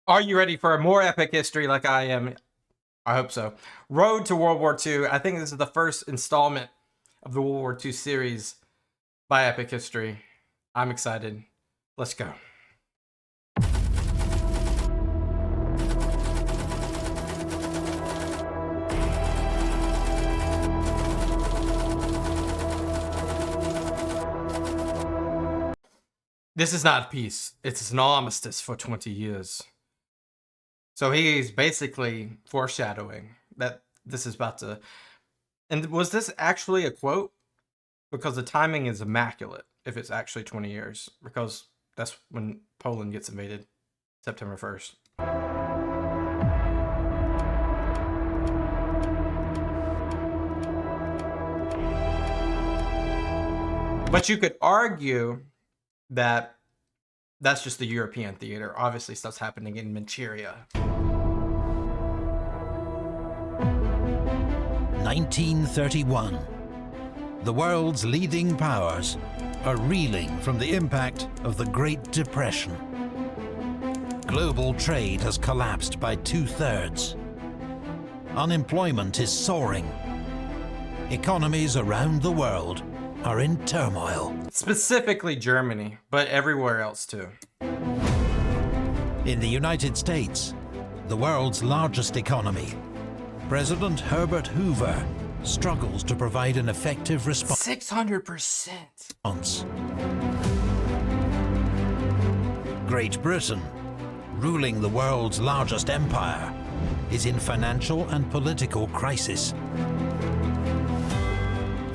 Are you ready for a more epic history like I am? I hope so. Road to World War II. I think this is the first installment of the World War II series by Epic History. I'm excited. Let's go. This is not peace. It's an armistice for 20 years. So he's basically foreshadowing that this is about to... And was this actually a quote? Because the timing is immaculate if it's actually 20 years. Because that's when Poland gets invaded, September 1st. But you could argue that that's just the European theater. Obviously, stuff's happening in Manchuria. 1931. The world's leading powers are reeling from the impact of the Great Depression. Global trade has collapsed by 2/3. Unemployment is soaring. Economies around the world are in turmoil. Specifically Germany, but everywhere else too. In the United States, the world's largest economy, President Herbert Hoover struggles to provide an effective response. 600%. Great Britain, ruling the world's largest empire, is in financial and political crisis.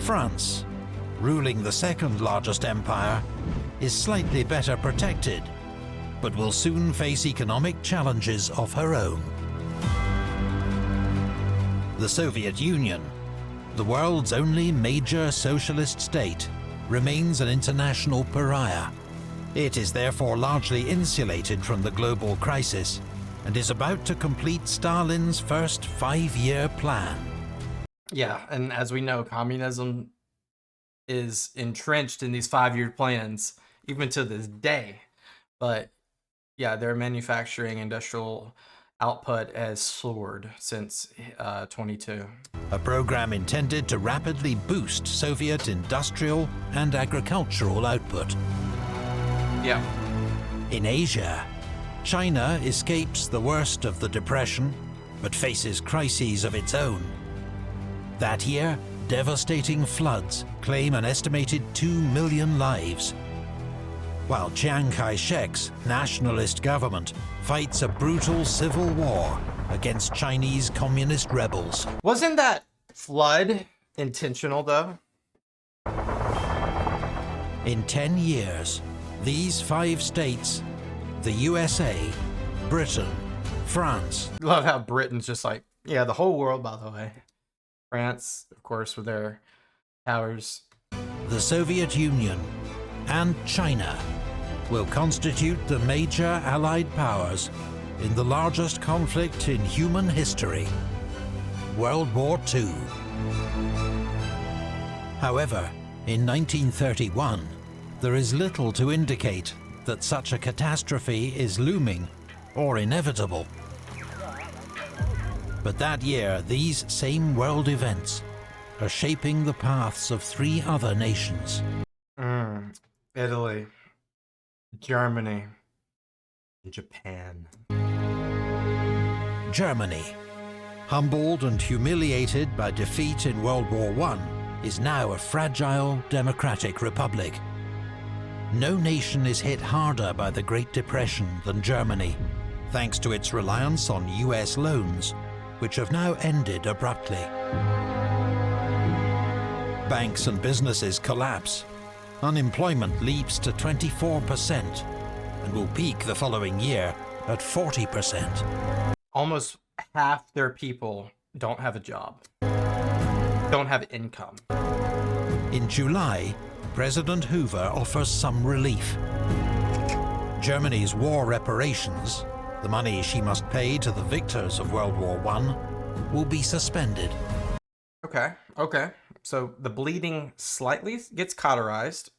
France, ruling the second largest empire, is slightly better protected, but will soon face economic challenges of her own. The Soviet Union, the world's only major socialist state, remains an international pariah. It is therefore largely insulated from the global crisis and is about to complete Stalin's first 5-year plan. Yeah, and as we know, communism is entrenched in these 5-year plans, even to this day. But yeah, their manufacturing industrial output has soared since 22. A program intended to rapidly boost Soviet industrial and agricultural output. Yeah. In Asia, China escapes the worst of the Depression, but faces crises of its own. That year, devastating floods claim an estimated 2 million lives, while Chiang Kai-shek's nationalist government fights a brutal civil war against Chinese communist rebels. Wasn't that flood intentional, though? In 10 years, these 5 states, the USA, Britain, France... Love how Britain's just like, yeah, the whole world, by the way. France, of course, with their towers. The Soviet Union and China will constitute the major Allied powers in the largest conflict in human history, World War II. However, in 1931, there is little to indicate that such a catastrophe is looming or inevitable. But that year, these same world events are shaping the paths of 3 other nations. Italy, Germany, and Japan. Germany, humbled and humiliated by defeat in World War I, is now a fragile democratic republic. No nation is hit harder by the Great Depression than Germany, thanks to its reliance on US loans, which have now ended abruptly. Banks and businesses collapse. Unemployment leaps to 24% and will peak the following year at 40%. Almost half their people don't have a job, don't have income. In July, President Hoover offers some relief. Germany's war reparations, the money she must pay to the victors of World War I, will be suspended. Okay. So the bleeding slightly gets cauterized.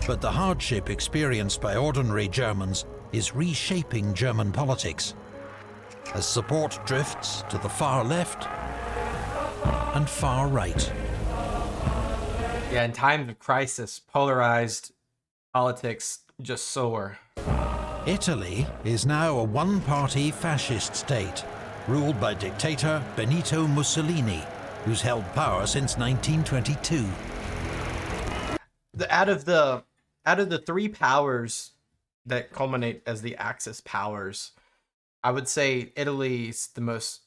But the hardship experienced by ordinary Germans is reshaping German politics, as support drifts to the far left and far right. Yeah, in times of crisis, polarized politics just soar. Italy is now a one-party fascist state, ruled by dictator Benito Mussolini, who's held power since 1922. Out of the three powers that culminate as the Axis powers, I would say Italy's the most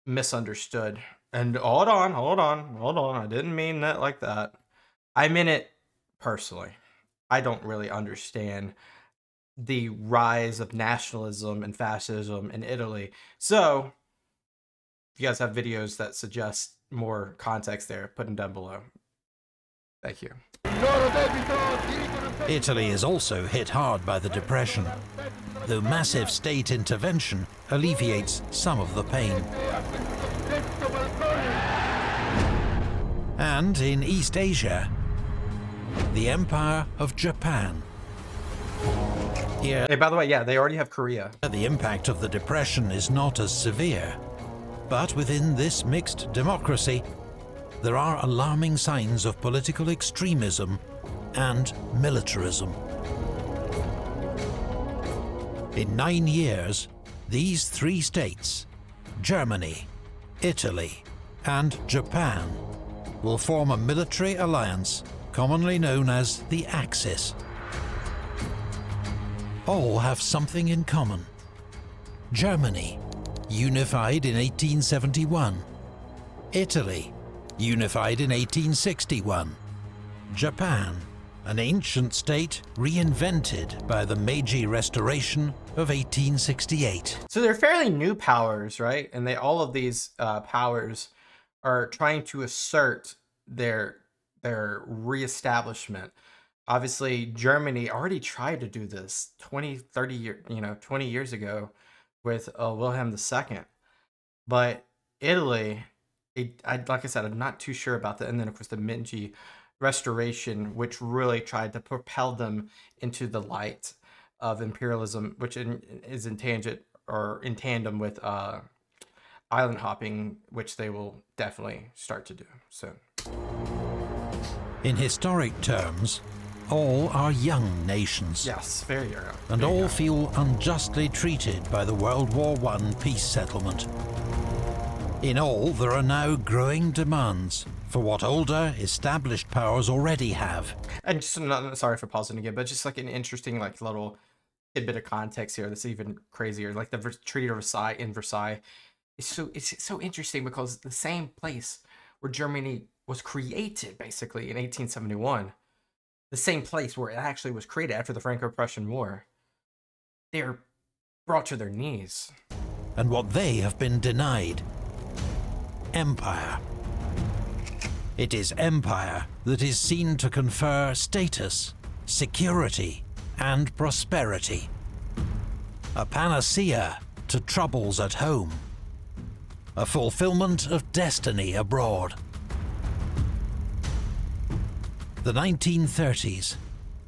misunderstood. And hold on. I didn't mean that like that. I meant it personally. I don't really understand the rise of nationalism and fascism in Italy. So, if you guys have videos that suggest more context there, put them down below. Thank you. Italy is also hit hard by the Depression, though massive state intervention alleviates some of the pain. And in East Asia, the Empire of Japan. Here, Hey, by the way, yeah, they already have Korea. the impact of the Depression is not as severe, but within this mixed democracy, there are alarming signs of political extremism and militarism. In 9 years, these three states, Germany, Italy, and Japan, will form a military alliance commonly known as the Axis. All have something in common. Germany, unified in 1871. Italy, unified in 1861. Japan, an ancient state reinvented by the Meiji Restoration of 1868. So they're fairly new powers, right? And all of these powers are trying to assert their reestablishment. Obviously, Germany already tried to do this 20 years ago with Wilhelm II. But Italy, like I said, I'm not too sure about that. And then, of course, the Meiji Restoration, which really tried to propel them into the light of imperialism, which is in tandem with island hopping, which they will definitely start to do soon. In historic terms, all are young nations. Yes, very young. And all feel unjustly treated by the World War I peace settlement. In all, there are now growing demands for what older, established powers already have. And just, sorry for pausing again, but just like an interesting little tidbit of context here that's even crazier. Like the Treaty of Versailles it's so interesting because the same place where Germany was created basically in 1871, the same place where it actually was created after the Franco-Prussian War, they're brought to their knees. And what they have been denied: empire. It is empire that is seen to confer status, security, and prosperity. A panacea to troubles at home. A fulfillment of destiny abroad. The 1930s,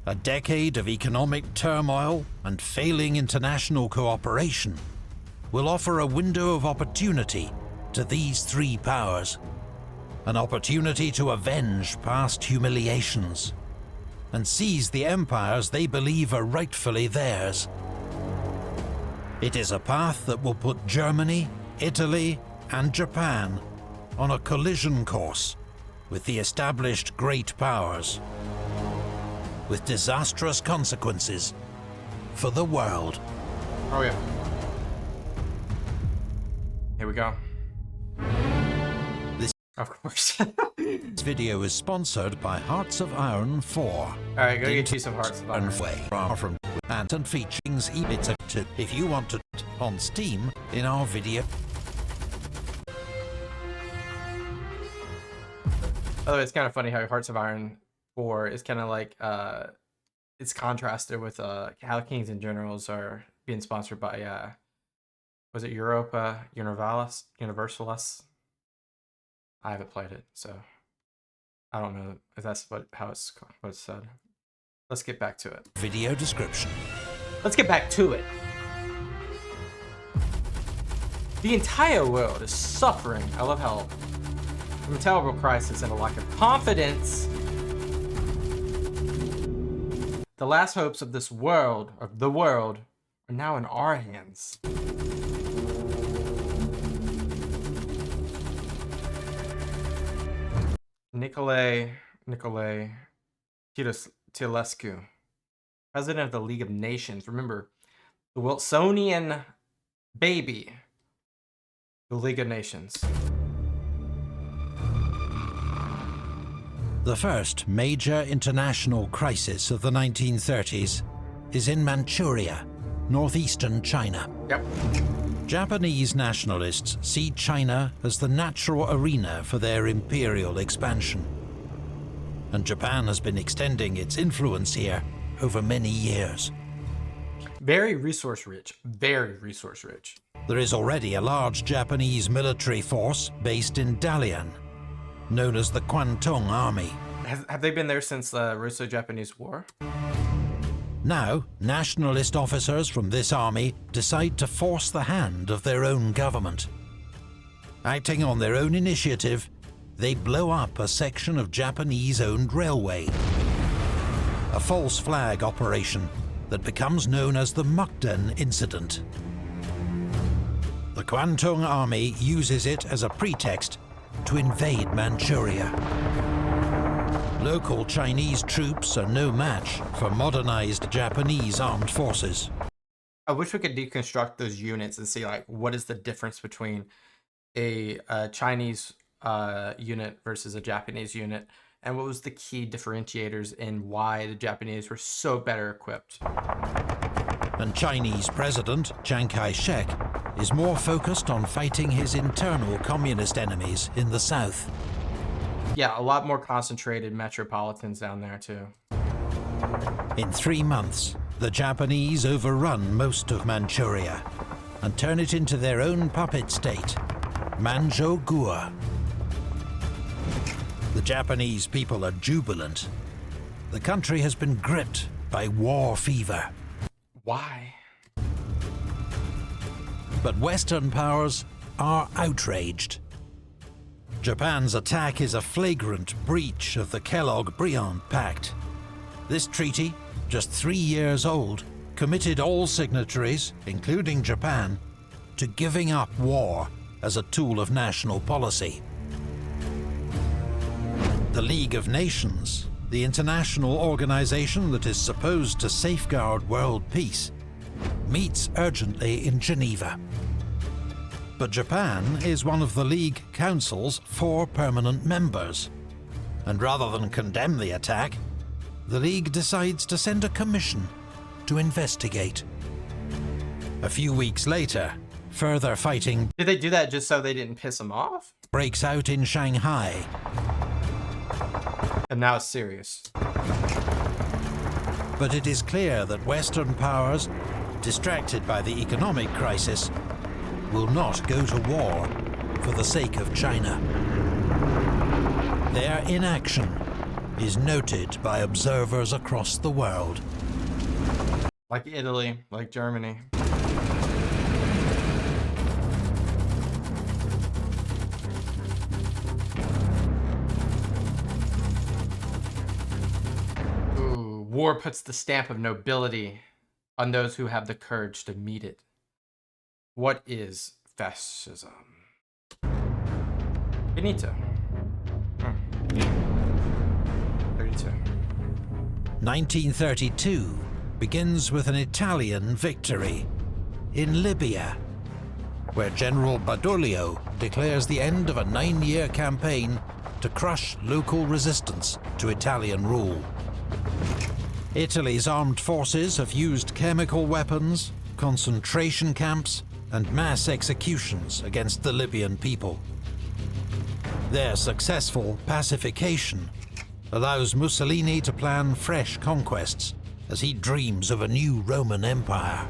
a decade of economic turmoil and failing international cooperation, will offer a window of opportunity to these three powers. An opportunity to avenge past humiliations and seize the empires they believe are rightfully theirs. It is a path that will put Germany, Italy, and Japan on a collision course with the established great powers, with disastrous consequences for the world. Oh yeah. Here we go. Of course. This video is sponsored by Hearts of Iron 4. Alright, go get you some Hearts of Iron. From and features it's a tip if you want to on Steam in our video. By the way, it's kind of funny how Hearts of Iron 4 is kind of like it's contrasted with how Kings and Generals are being sponsored by was it Europa Universalis? I haven't played it, so I don't know if that's what it's said. Let's get back to it. Video description. let's get back to it. The entire world is suffering, I love how, from a terrible crisis and a lack of confidence. The last hopes of this world, of the world, are now in our hands. Nicolae Tilescu, president of the League of Nations. Remember, the Wilsonian baby, the League of Nations. The first major international crisis of the 1930s is in Manchuria, northeastern China. Yep. Japanese nationalists see China as the natural arena for their imperial expansion. And Japan has been extending its influence here over many years. Very resource rich, very resource rich. There is already a large Japanese military force based in Dalian, known as the Kwantung Army. Have they been there since the Russo-Japanese War? Now, nationalist officers from this army decide to force the hand of their own government. Acting on their own initiative, they blow up a section of Japanese-owned railway. A false flag operation that becomes known as the Mukden Incident. The Kwantung Army uses it as a pretext to invade Manchuria. Local Chinese troops are no match for modernized Japanese armed forces. I wish we could deconstruct those units and see, like, what is the difference between a Chinese unit versus a Japanese unit, and what was the key differentiators in why the Japanese were so better equipped. And Chinese President Chiang Kai-shek is more focused on fighting his internal communist enemies in the south. Yeah, a lot more concentrated metropolitans down there too. In 3 months, the Japanese overrun most of Manchuria and turn it into their own puppet state, Manchuria. The Japanese people are jubilant. The country has been gripped by war fever. Why? But Western powers are outraged. Japan's attack is a flagrant breach of the Kellogg-Briand Pact. This treaty, just 3 years old, committed all signatories, including Japan, to giving up war as a tool of national policy. The League of Nations, the international organization that is supposed to safeguard world peace, meets urgently in Geneva. But Japan is one of the League Council's 4 permanent members, and rather than condemn the attack, the League decides to send a commission to investigate. A few weeks later, further fighting Did they do that just so they didn't piss them off? breaks out in Shanghai. And now it's serious. But it is clear that Western powers, distracted by the economic crisis, will not go to war for the sake of China. Their inaction is noted by observers across the world. Like Italy, like Germany. Ooh, war puts the stamp of nobility on those who have the courage to meet it. What is fascism? Benito. 32. 1932 begins with an Italian victory in Libya, where General Badoglio declares the end of a 9-year campaign to crush local resistance to Italian rule. Italy's armed forces have used chemical weapons, concentration camps, and mass executions against the Libyan people. Their successful pacification allows Mussolini to plan fresh conquests as he dreams of a new Roman Empire.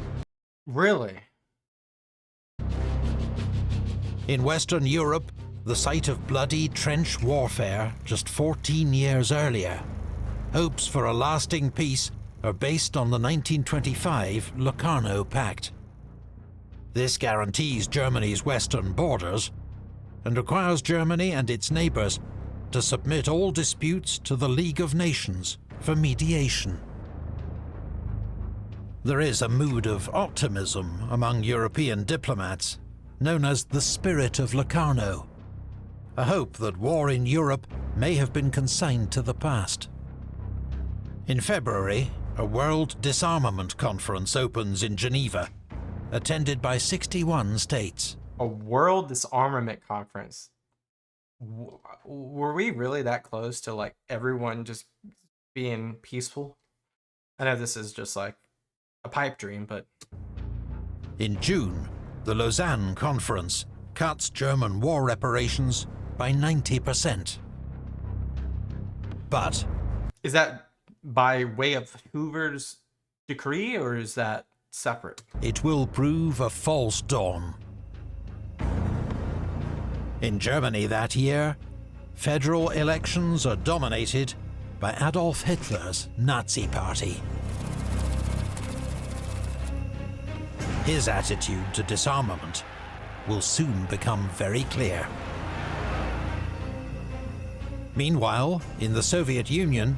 Really? In Western Europe, the site of bloody trench warfare just 14 years earlier, hopes for a lasting peace are based on the 1925 Locarno Pact. This guarantees Germany's western borders and requires Germany and its neighbours to submit all disputes to the League of Nations for mediation. There is a mood of optimism among European diplomats, known as the spirit of Locarno, a hope that war in Europe may have been consigned to the past. In February, a World Disarmament Conference opens in Geneva, attended by 61 states. A World Disarmament Conference. Were we really that close to like everyone just being peaceful? I know this is just like a pipe dream, but... In June, the Lausanne Conference cuts German war reparations by 90%. But... Is that by way of Hoover's decree, or is that separate? It will prove a false dawn. In Germany that year, federal elections are dominated by Adolf Hitler's Nazi Party. His attitude to disarmament will soon become very clear. Meanwhile, in the Soviet Union,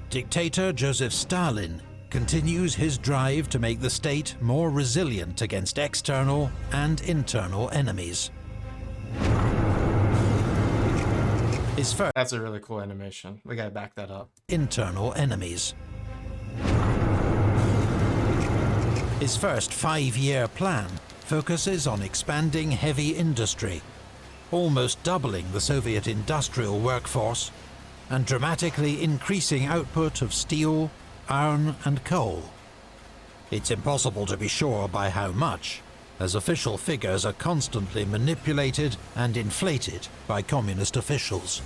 dictator Joseph Stalin continues his drive to make the state more resilient against external and internal enemies. That's a really cool animation. We gotta back that up. Internal enemies. His first 5-year plan focuses on expanding heavy industry, almost doubling the Soviet industrial workforce and dramatically increasing output of steel, iron and coal. It's impossible to be sure by how much, as official figures are constantly manipulated and inflated by communist officials.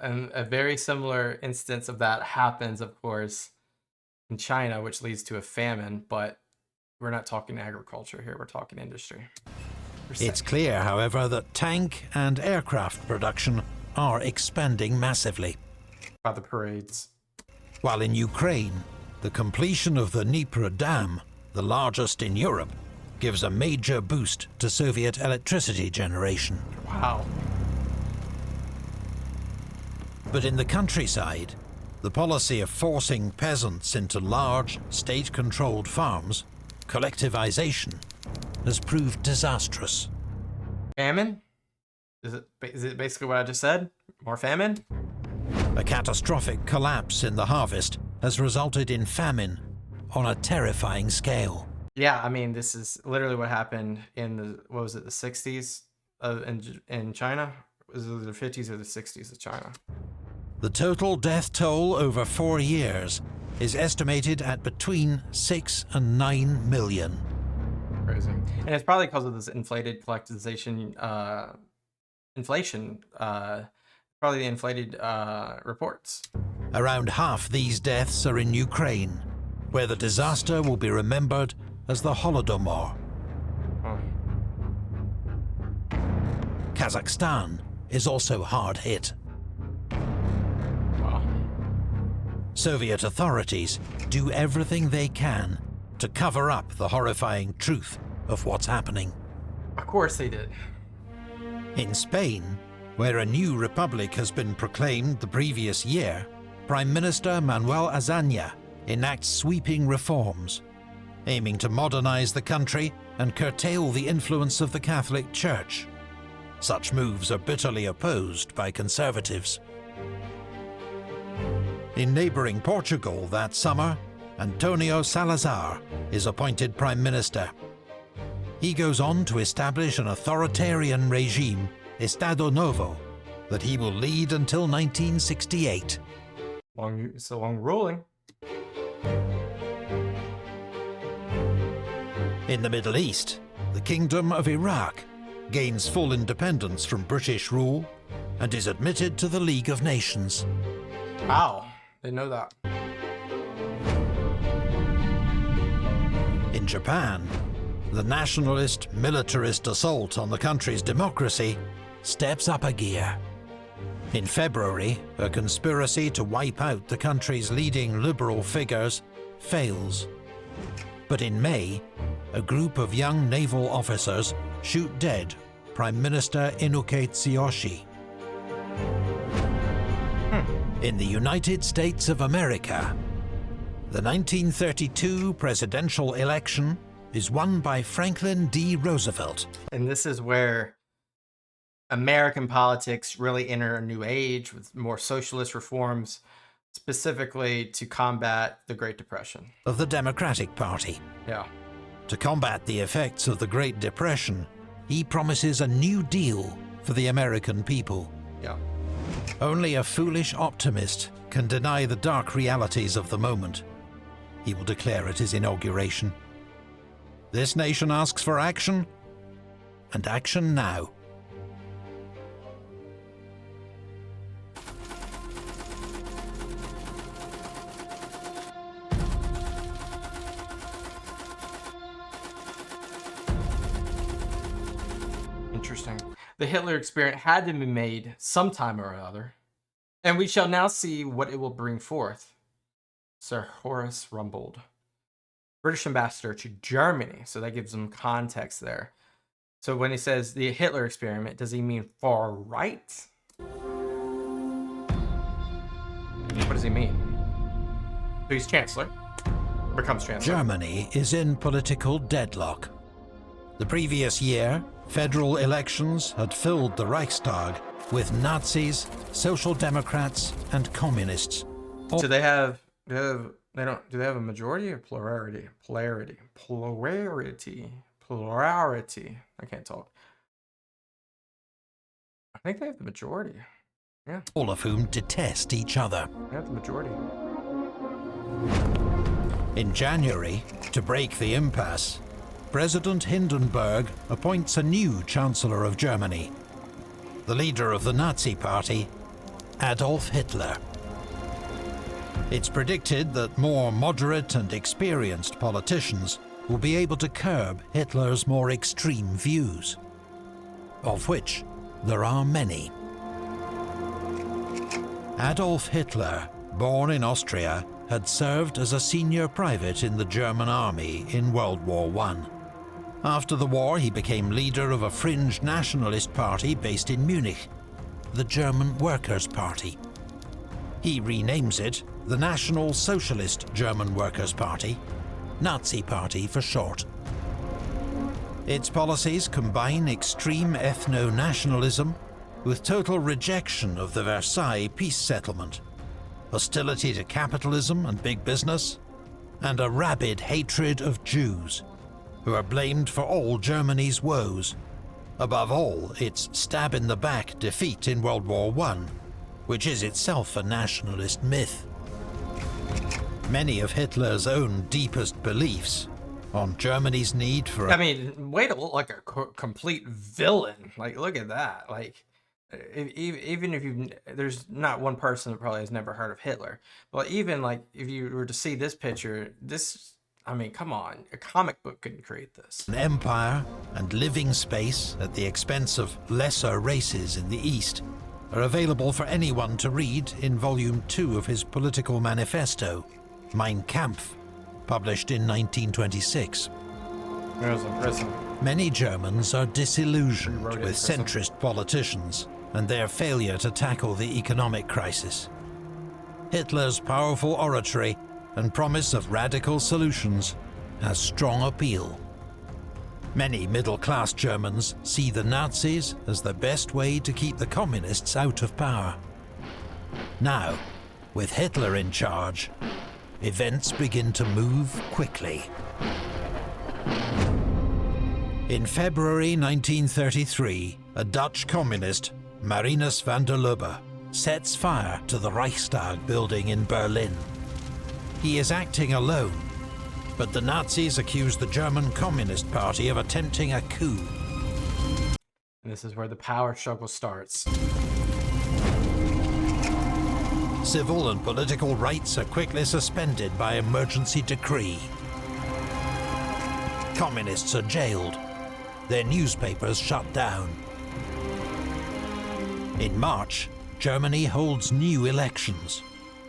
And a very similar instance of that happens, of course, in China, which leads to a famine, but we're not talking agriculture here, we're talking industry. It's clear, however, that tank and aircraft production are expanding massively. By the parades. While in Ukraine, the completion of the Dnieper Dam, the largest in Europe, gives a major boost to Soviet electricity generation. Wow. But in the countryside, the policy of forcing peasants into large, state-controlled farms, collectivization, has proved disastrous. Famine? Is it basically what I just said? More famine? A catastrophic collapse in the harvest has resulted in famine on a terrifying scale. Yeah, I mean, this is literally what happened in the, what was it, the 60s in China? Was it the 50s or the 60s of China? The total death toll over 4 years is estimated at between 6 and 9 million. Crazy. And it's probably because of this inflated collectivization, probably the inflated reports. Around half these deaths are in Ukraine, where the disaster will be remembered as the Holodomor. Oh. Kazakhstan is also hard hit. Wow. Soviet authorities do everything they can to cover up the horrifying truth of what's happening. Of course they did. In Spain, where a new republic has been proclaimed the previous year, Prime Minister Manuel Azaña enacts sweeping reforms, aiming to modernize the country and curtail the influence of the Catholic Church. Such moves are bitterly opposed by conservatives. In neighboring Portugal that summer, Antonio Salazar is appointed Prime Minister. He goes on to establish an authoritarian regime, Estado Novo, that he will lead until 1968. It's a long ruling. In the Middle East, the Kingdom of Iraq gains full independence from British rule and is admitted to the League of Nations. Wow, didn't know that. In Japan, the nationalist, militarist assault on the country's democracy steps up a gear. In February, a conspiracy to wipe out the country's leading liberal figures fails. But in May, a group of young naval officers shoot dead Prime Minister Inoue Tsuyoshi. In the United States of America, the 1932 presidential election is won by Franklin D. Roosevelt. And this is where American politics really enter a new age with more socialist reforms, specifically to combat the Great Depression. Of the Democratic Party. Yeah. To combat the effects of the Great Depression, he promises a new deal for the American people. Yeah. Only a foolish optimist can deny the dark realities of the moment. He will declare at his inauguration. This nation asks for action, and action now. Interesting. The Hitler experiment had to be made sometime or other, and we shall now see what it will bring forth. Sir Horace Rumbold, British ambassador to Germany, so that gives him context there. So when he says the Hitler experiment, does he mean far right? What does he mean? So he's chancellor, becomes chancellor. Germany is in political deadlock. The previous year, federal elections had filled the Reichstag with Nazis, Social Democrats, and Communists. Do they have a majority or plurality? Plurality. I can't talk. I think they have the majority. Yeah. All of whom detest each other. They have the majority. In January, to break the impasse, President Hindenburg appoints a new Chancellor of Germany, the leader of the Nazi Party, Adolf Hitler. It's predicted that more moderate and experienced politicians will be able to curb Hitler's more extreme views, of which there are many. Adolf Hitler, born in Austria, had served as a senior private in the German army in World War I. After the war, he became leader of a fringe nationalist party based in Munich, the German Workers' Party. He renames it the National Socialist German Workers' Party, Nazi Party for short. Its policies combine extreme ethno-nationalism with total rejection of the Versailles peace settlement, hostility to capitalism and big business, and a rabid hatred of Jews, who are blamed for all Germany's woes, above all its stab-in-the-back defeat in World War I, which is itself a nationalist myth. Many of Hitler's own deepest beliefs on Germany's need for I mean, way to look like a complete villain. Like, look at that. Like, even if there's not one person that probably has never heard of Hitler, but even like if you were to see this picture, I mean, come on, a comic book couldn't create this. An empire and living space at the expense of lesser races in the East are available for anyone to read in Volume 2 of his political manifesto, Mein Kampf, published in 1926. He was in prison. Many Germans are disillusioned with centrist politicians and their failure to tackle the economic crisis. Hitler's powerful oratory and promise of radical solutions has strong appeal. Many middle-class Germans see the Nazis as the best way to keep the communists out of power. Now, with Hitler in charge, events begin to move quickly. In February 1933, a Dutch communist, Marinus van der Lubbe, sets fire to the Reichstag building in Berlin. He is acting alone, but the Nazis accuse the German Communist Party of attempting a coup. And this is where the power struggle starts. Civil and political rights are quickly suspended by emergency decree. Communists are jailed, their newspapers shut down. In March, Germany holds new elections,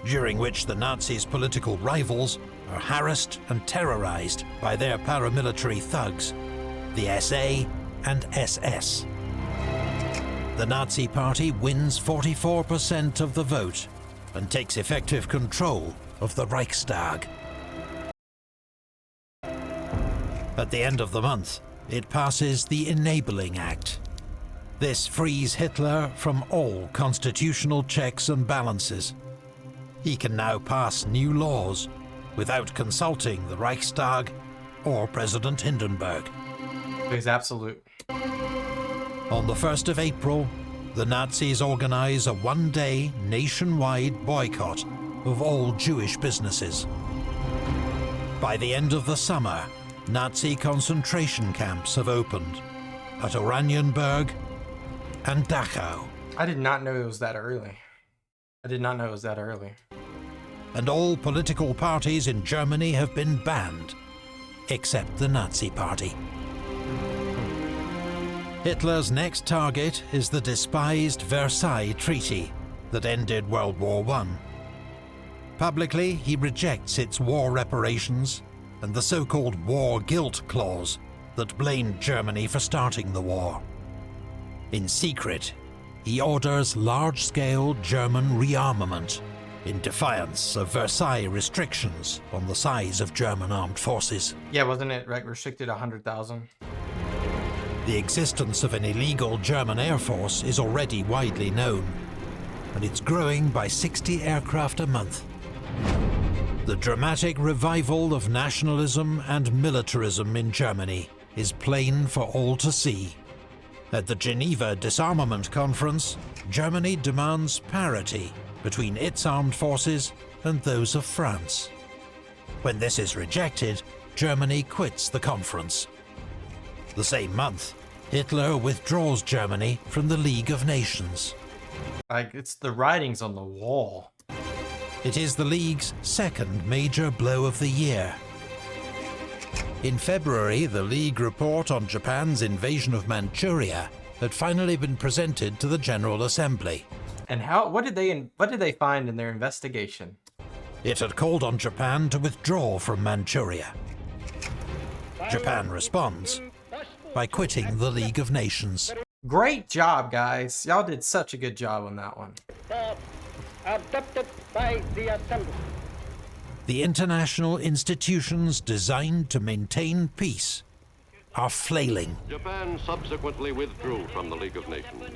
during which the Nazis' political rivals are harassed and terrorized by their paramilitary thugs, the SA and SS. The Nazi Party wins 44% of the vote and takes effective control of the Reichstag. At the end of the month, it passes the Enabling Act. This frees Hitler from all constitutional checks and balances. He can now pass new laws without consulting the Reichstag or President Hindenburg. He's absolute. On the 1st of April, the Nazis organize a one-day nationwide boycott of all Jewish businesses. By the end of the summer, Nazi concentration camps have opened at Oranienburg and Dachau. I did not know it was that early. And all political parties in Germany have been banned, except the Nazi Party. Hitler's next target is the despised Versailles Treaty that ended World War I. Publicly, he rejects its war reparations and the so-called war guilt clause that blamed Germany for starting the war. In secret, he orders large-scale German rearmament in defiance of Versailles restrictions on the size of German armed forces. Yeah, wasn't it restricted 100,000? The existence of an illegal German air force is already widely known, and it's growing by 60 aircraft a month. The dramatic revival of nationalism and militarism in Germany is plain for all to see. At the Geneva Disarmament Conference, Germany demands parity between its armed forces and those of France. When this is rejected, Germany quits the conference. The same month, Hitler withdraws Germany from the League of Nations. Like, it's the writings on the wall. It is the League's second major blow of the year. In February, the League report on Japan's invasion of Manchuria had finally been presented to the General Assembly. And what did they find in their investigation? It had called on Japan to withdraw from Manchuria. Japan responds by quitting the League of Nations. Great job, guys. Y'all did such a good job on that one. Adopted by the Assembly. The international institutions designed to maintain peace are flailing. Japan subsequently withdrew from the League of Nations.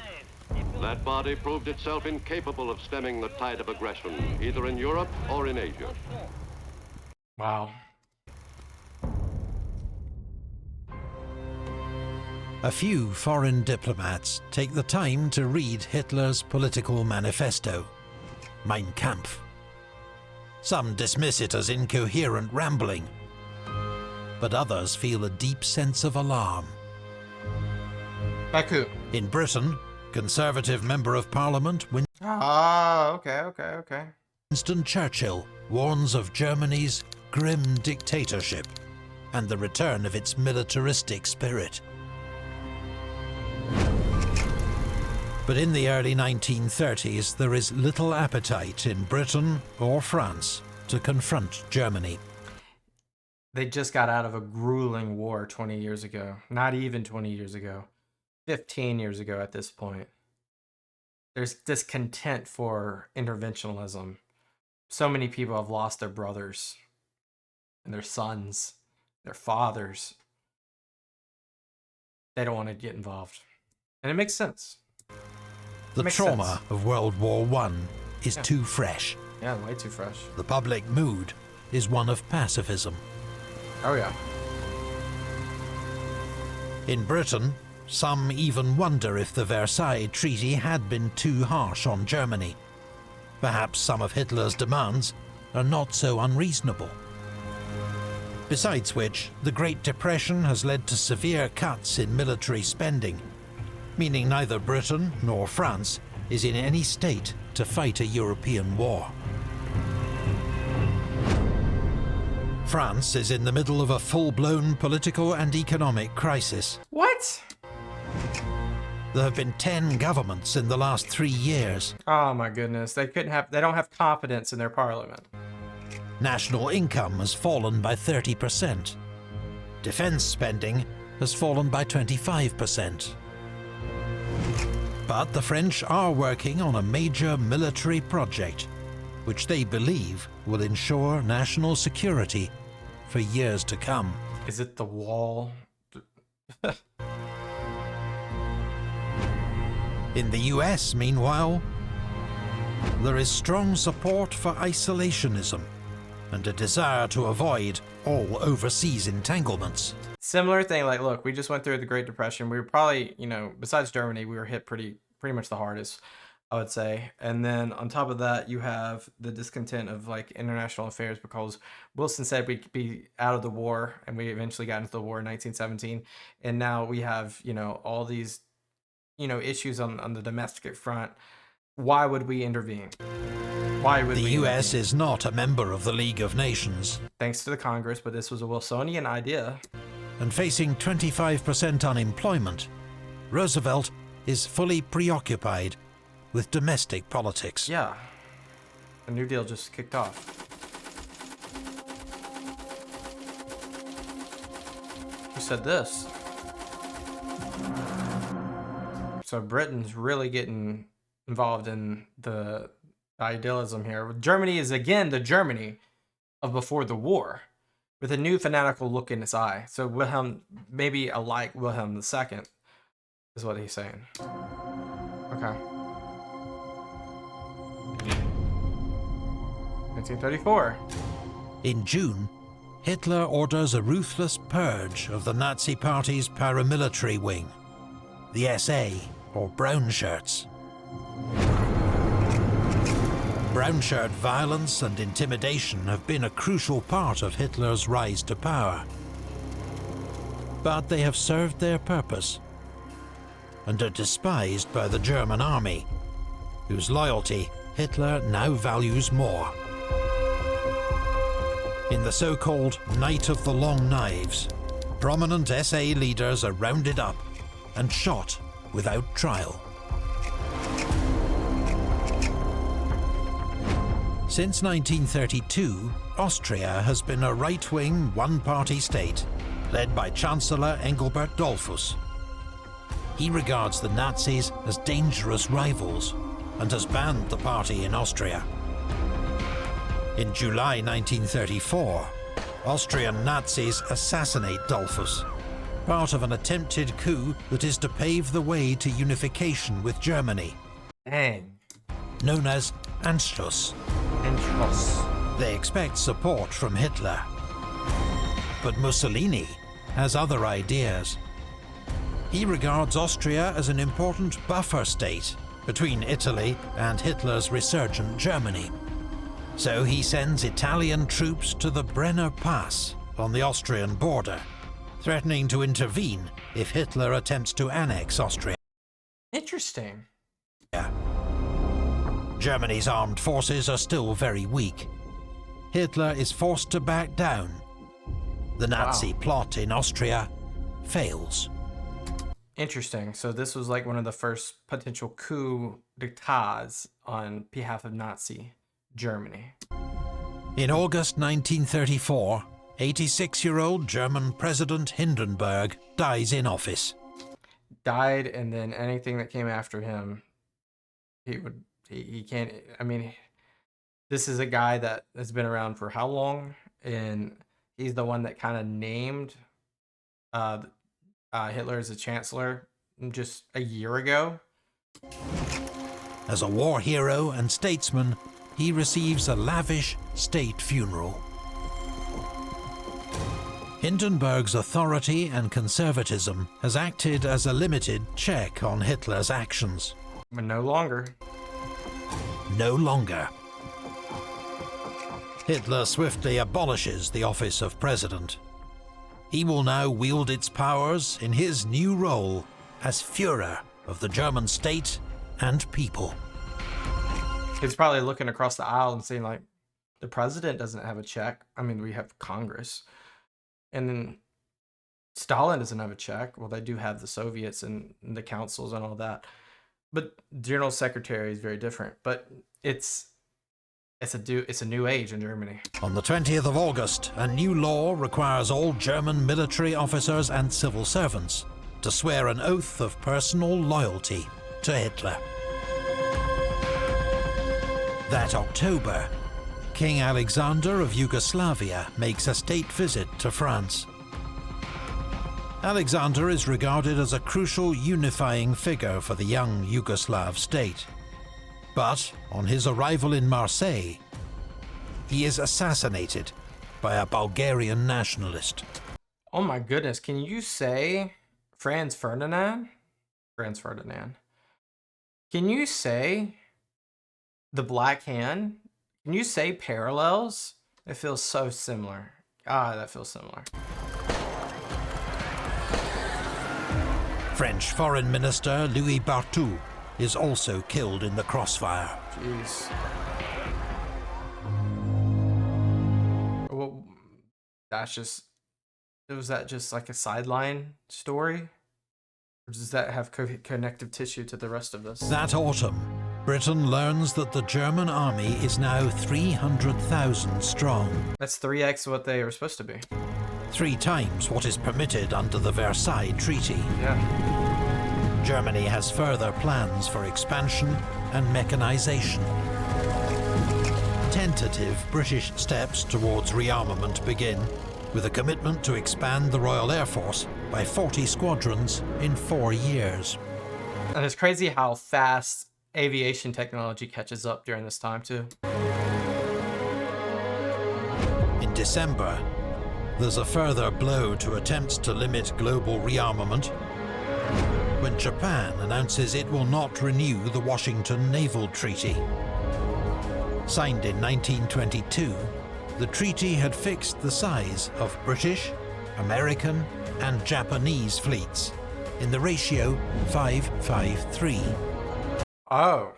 That body proved itself incapable of stemming the tide of aggression, either in Europe or in Asia. Wow. A few foreign diplomats take the time to read Hitler's political manifesto, Mein Kampf. Some dismiss it as incoherent rambling, but others feel a deep sense of alarm. Like who? In Britain, Conservative Member of Parliament okay. Winston Churchill warns of Germany's grim dictatorship and the return of its militaristic spirit. But in the early 1930s, there is little appetite in Britain or France to confront Germany. They just got out of a grueling war 20 years ago. Not even 20 years ago. 15 years ago at this point. There's discontent for interventionism. So many people have lost their brothers and their sons, their fathers. They don't want to get involved. And it makes sense. The trauma of World War I is too fresh. Yeah, way too fresh. The public mood is one of pacifism. Oh yeah. In Britain, some even wonder if the Versailles Treaty had been too harsh on Germany. Perhaps some of Hitler's demands are not so unreasonable. Besides which, the Great Depression has led to severe cuts in military spending, meaning neither Britain nor France is in any state to fight a European war. France is in the middle of a full-blown political and economic crisis. What? There have been 10 governments in the last 3 years. Oh my goodness, they don't have confidence in their parliament. National income has fallen by 30%. Defense spending has fallen by 25%. But the French are working on a major military project, which they believe will ensure national security for years to come. Is it the wall? In the US, meanwhile, there is strong support for isolationism and a desire to avoid all overseas entanglements. Similar thing, like, look, we just went through the Great Depression. We were probably, besides Germany, we were hit pretty much the hardest, I would say. And then on top of that, you have the discontent of like international affairs, because Wilson said we could be out of the war, and we eventually got into the war in 1917. And now we have, all these, issues on the domestic front. Why would we intervene? Why would the we US intervene? is not a member of the League of Nations. Thanks to the Congress, but this was a Wilsonian idea. And facing 25% unemployment, Roosevelt is fully preoccupied with domestic politics. Yeah. The New Deal just kicked off. Who said this? So Britain's really getting involved in the idealism here. Germany is again the Germany of before the war, with a new fanatical look in its eye. So Wilhelm, maybe alike Wilhelm II, is what he's saying. Okay. 1934. In June, Hitler orders a ruthless purge of the Nazi Party's paramilitary wing, the SA, or Brown Shirts. Brown shirt violence and intimidation have been a crucial part of Hitler's rise to power. But they have served their purpose and are despised by the German army, whose loyalty Hitler now values more. In the so-called Night of the Long Knives, prominent SA leaders are rounded up and shot without trial. Since 1932, Austria has been a right-wing, one-party state, led by Chancellor Engelbert Dollfuss. He regards the Nazis as dangerous rivals and has banned the party in Austria. In July 1934, Austrian Nazis assassinate Dollfuss, part of an attempted coup that is to pave the way to unification with Germany, Dang. known as Anschluss. They expect support from Hitler. But Mussolini has other ideas. He regards Austria as an important buffer state between Italy and Hitler's resurgent Germany. So he sends Italian troops to the Brenner Pass on the Austrian border, threatening to intervene if Hitler attempts to annex Austria. Interesting. Germany's armed forces are still very weak. Hitler is forced to back down. The Nazi plot in Austria fails. Interesting. So this was like one of the first potential coup d'etats on behalf of Nazi Germany. In August 1934, 86-year-old German President Hindenburg dies in office. Died, and then anything that came after him, he can't. I mean, this is a guy that has been around for how long? And he's the one that kind of named Hitler as a chancellor just a year ago. As a war hero and statesman, he receives a lavish state funeral. Hindenburg's authority and conservatism has acted as a limited check on Hitler's actions. But no longer. No longer. Hitler swiftly abolishes the office of president. He will now wield its powers in his new role as Führer of the German state and people. He's probably looking across the aisle and saying, like, the president doesn't have a check. I mean, we have Congress. And then Stalin doesn't have a check. Well, they do have the Soviets and the councils and all that. But general secretary is very different. But it's a new age in Germany. On the 20th of August, a new law requires all German military officers and civil servants to swear an oath of personal loyalty to Hitler. That October, King Alexander of Yugoslavia makes a state visit to France. Alexander is regarded as a crucial unifying figure for the young Yugoslav state. But on his arrival in Marseille, he is assassinated by a Bulgarian nationalist. Oh my goodness, can you say Franz Ferdinand? Franz Ferdinand. Can you say the Black Hand? Can you say parallels? It feels so similar. Ah, that feels similar. French Foreign Minister Louis Barthou is also killed in the crossfire. Jeez. Well, was that just like a sideline story? Or does that have connective tissue to the rest of this? That autumn, Britain learns that the German army is now 300,000 strong. That's 3x what they were supposed to be. 3 times what is permitted under the Versailles Treaty. Yeah. Germany has further plans for expansion and mechanization. Tentative British steps towards rearmament begin, with a commitment to expand the Royal Air Force by 40 squadrons in 4 years. And it's crazy how fast aviation technology catches up during this time too. In December, there's a further blow to attempts to limit global rearmament when Japan announces it will not renew the Washington Naval Treaty. Signed in 1922, the treaty had fixed the size of British, American, and Japanese fleets in the ratio 5-5-3. Oh,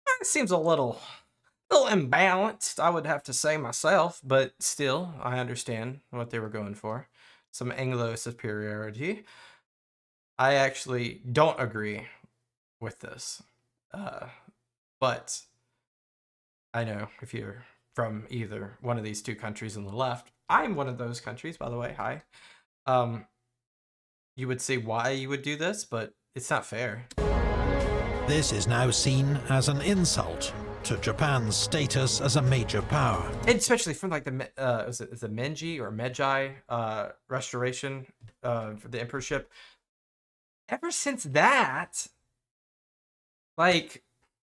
that seems a little imbalanced, I would have to say myself, but still, I understand what they were going for. Some Anglo superiority. I actually don't agree with this, but I know if you're from either one of these two countries on the left, I'm one of those countries, by the way, hi. You would see why you would do this, but it's not fair. This is now seen as an insult to Japan's status as a major power. And especially from like the is it Meiji or Meiji restoration for the emperorship. Ever since that, like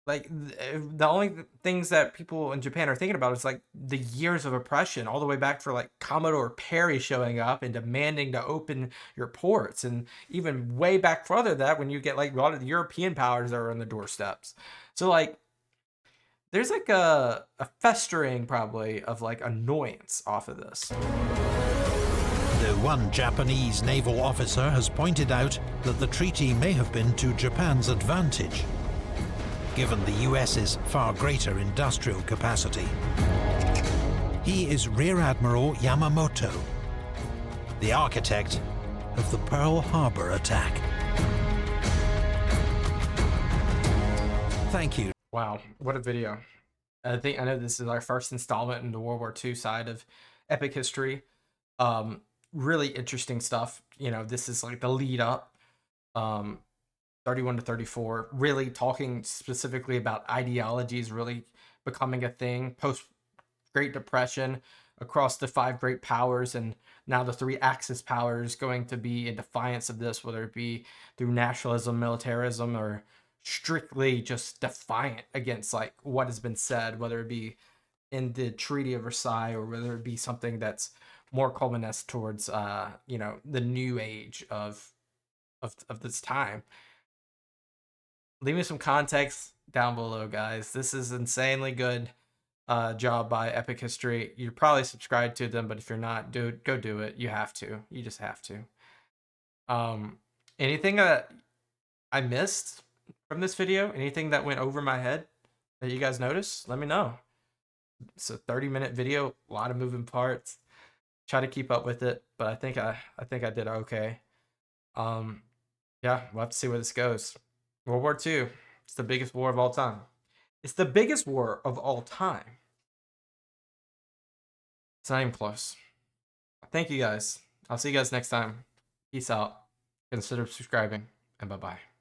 the only things that people in Japan are thinking about is like the years of oppression, all the way back for like Commodore Perry showing up and demanding to open your ports, and even way back further than that when you get like a lot of the European powers that are on the doorsteps. So like there's like a festering probably of like annoyance off of this. Though one Japanese naval officer has pointed out that the treaty may have been to Japan's advantage, given the US's far greater industrial capacity. He is Rear Admiral Yamamoto, the architect of the Pearl Harbor attack. Thank you. Wow, what a video. I know this is our first installment in the World War II side of epic history. Really interesting stuff. You know, this is like the lead up. 31 to 34, really talking specifically about ideologies really becoming a thing post Great Depression across the 5 great powers, and now the 3 Axis powers going to be in defiance of this, whether it be through nationalism, militarism, or strictly just defiant against like what has been said, whether it be in the Treaty of Versailles or whether it be something that's more culminates towards you know, the new age of this time. Leave me some context down below, guys. This is insanely good job by Epic History. You're probably subscribed to them, but if you're not, dude, go do it. You have to. You just have to. Anything that I missed from this video? Anything that went over my head that you guys noticed? Let me know. It's a 30-minute video, a lot of moving parts. Try to keep up with it, but I think I did okay. Yeah, we'll have to see where this goes. World War II. It's the biggest war of all time. It's the biggest war of all time. It's not even close. Thank you guys. I'll see you guys next time. Peace out. Consider subscribing, and bye-bye.